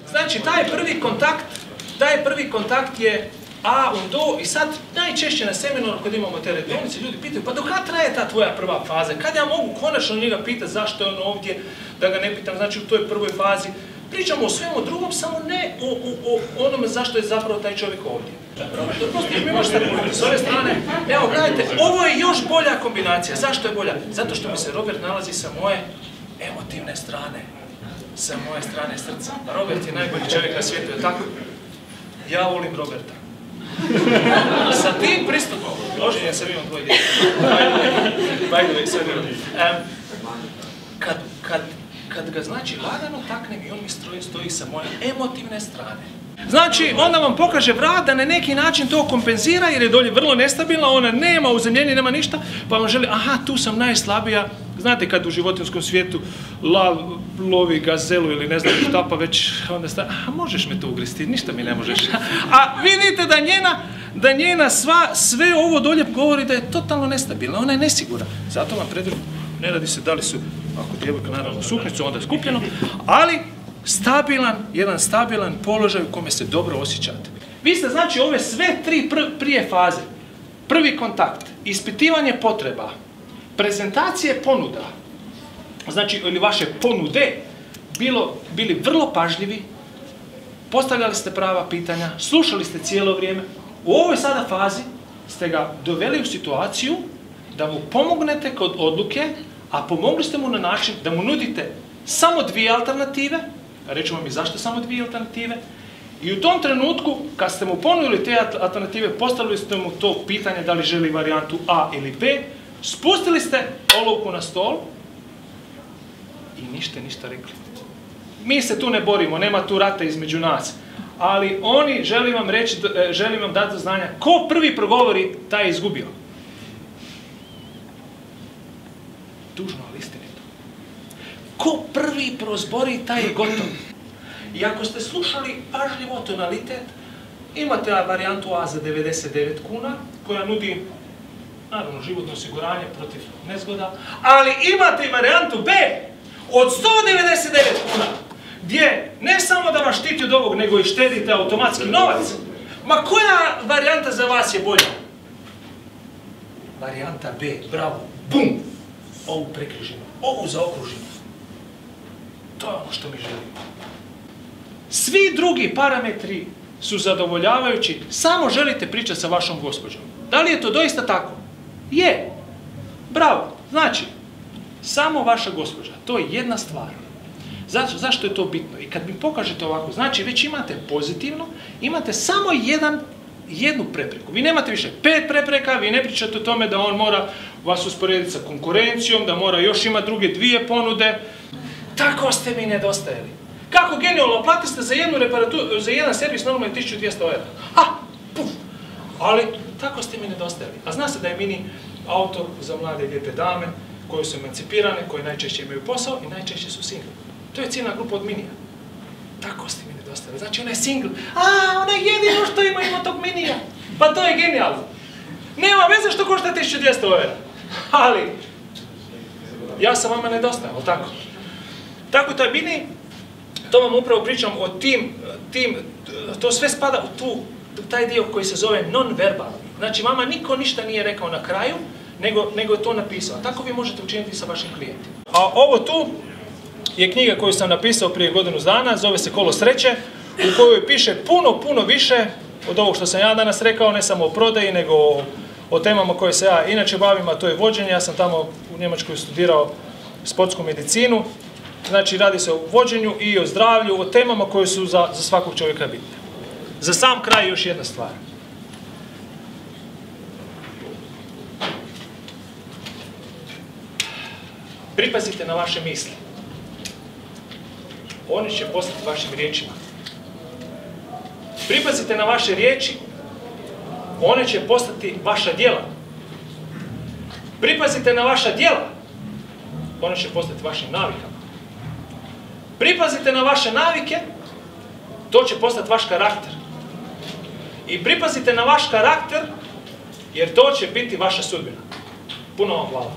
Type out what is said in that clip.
Znači, taj prvi kontakt je A und O i sad najčešće na seminaru kad imamo te radionice, ljudi pitaju, pa do kada traje ta tvoja prva faza? Kad ja mogu konačno njega pitati zašto je on ovdje, da ga ne pitam, znači u toj prvoj fazi. Pričamo o svemu drugom, samo ne o onome zašto je zapravo taj čovjek ovdje. Mi možete pogledati s ove strane, evo gledajte, ovo je još bolja kombinacija. Zašto je bolja? Zato što mi se Robert nalazi sa moje emotivne strane, sa moje strane srca. Robert je najbolji čovjek na svijetu, je tako? Ja volim Roberta. Sa tim pristupom, oženjen sam imam dvoje djece. By the way, sad kad ga znači lagano taknem i on mi stoji sa moje emotivne strane. Znači, onda vam pokaže vrat da na neki način to kompenzira jer je dolje vrlo nestabilna, ona nema uzemljenja, nema ništa, pa vam želi, aha, tu sam najslabija. Znate kad u životinjskom svijetu lovi gazelu ili ne znam šta, pa već onda staje, aha, možeš me to ugristi, ništa mi ne možeš. A vidite da njena sve ovo dolje govori da je totalno nestabilna, ona je nesigurna. Zato vam predržim, ne radi se da li su, ako djevojka naravno suknicu, onda je skupljeno, ali jedan stabilan položaj u kome se dobro osjećate. Vi ste znači ove sve tri prije faze, prvi kontakt, ispitivanje potreba, prezentacije ponuda, znači ili vaše ponude, bili vrlo pažljivi, postavljali ste prava pitanja, slušali ste cijelo vrijeme. U ovoj sada fazi ste ga doveli u situaciju da mu pomognete kod odluke, a pomogli ste mu na način da mu nudite samo dvije alternative, reći vam i zašto samo dvije alternative, i u tom trenutku, kad ste mu ponudili te alternative, postavili ste mu to pitanje da li želi varijantu A ili B, spustili ste olovku na stol i ništa rekli. Mi se tu ne borimo, nema tu rata između nas, ali oni, želim vam dati do znanja, ko prvi progovori, taj je izgubio. Tužno, ali istinito. Ko prvi prozbori, taj je gotov. I ako ste slušali pažljivo tonalitet, imate varijantu A za 99 kuna, koja nudi, naravno, životno osiguranje protiv nezgoda, ali imate i varijantu B od 199 kuna, gdje ne samo da vas štiti od ovog, nego i štedite automatski novac. Ma koja varijanta za vas je bolja? Varijanta B, bravo, bum! Ovu prekrižimo, ovu zaokružimo. To je ono što mi želimo. Svi drugi parametri su zadovoljavajući, samo želite pričati sa vašom gospođom. Da li je to doista tako? Je. Bravo. Znači, samo vaša gospođa. To je jedna stvar. Zašto je to bitno? I kad mi pokažete ovako, znači već imate pozitivno, imate samo jednu prepreku. Vi nemate više 5 prepreka, vi ne pričate o tome da on mora vas usporediti sa konkurencijom, da mora još imati druge 2 ponude. Tako ste mi nedostajali. Kako genijalno, platite za za jedan servis normalno je 1200 €. Ali tako ste mi nedostajali. A zna se da je Mini auto za mlade lijepe dame, koje su emancipirane, koje najčešće imaju posao i najčešće su single. To je ciljna grupa od Minija. Tako ste mi nedostajali. Znači ona je single. Ona je jedino što ima tog Minija. Pa to je genijalno. Nema veze što košta 1200 €. Ali, ja sam vama nedostajao, tako? Tako to je Mini. To vam upravo pričam o to sve spada u taj dio koji se zove non-verbalni. Znači, vama niko ništa nije rekao na kraju, nego je to napisao. Tako vi možete učiniti sa vašim klijentima. A ovo tu je knjiga koju sam napisao prije godinu dana, zove se Kolo sreće, u kojoj piše puno više od ovog što sam ja danas rekao, ne samo o prodaji, nego o temama koje se ja inače bavim, a to je vođenje. Ja sam tamo u Njemačkoj studirao sportsku medicinu. Znači, radi se o vođenju i o zdravlju, o temama koje su za svakog čovjeka bitne. Za sam kraj još jedna stvar. Pripazite na vaše misli. Oni će postati vašim riječima. Pripazite na vaše riječi. One će postati vaša djela. Pripazite na vaša djela. One će postati vašim navikama. Pripazite na vaše navike, to će postati vaš karakter. I pripazite na vaš karakter, jer to će biti vaša sudbina. Puno vam hvala.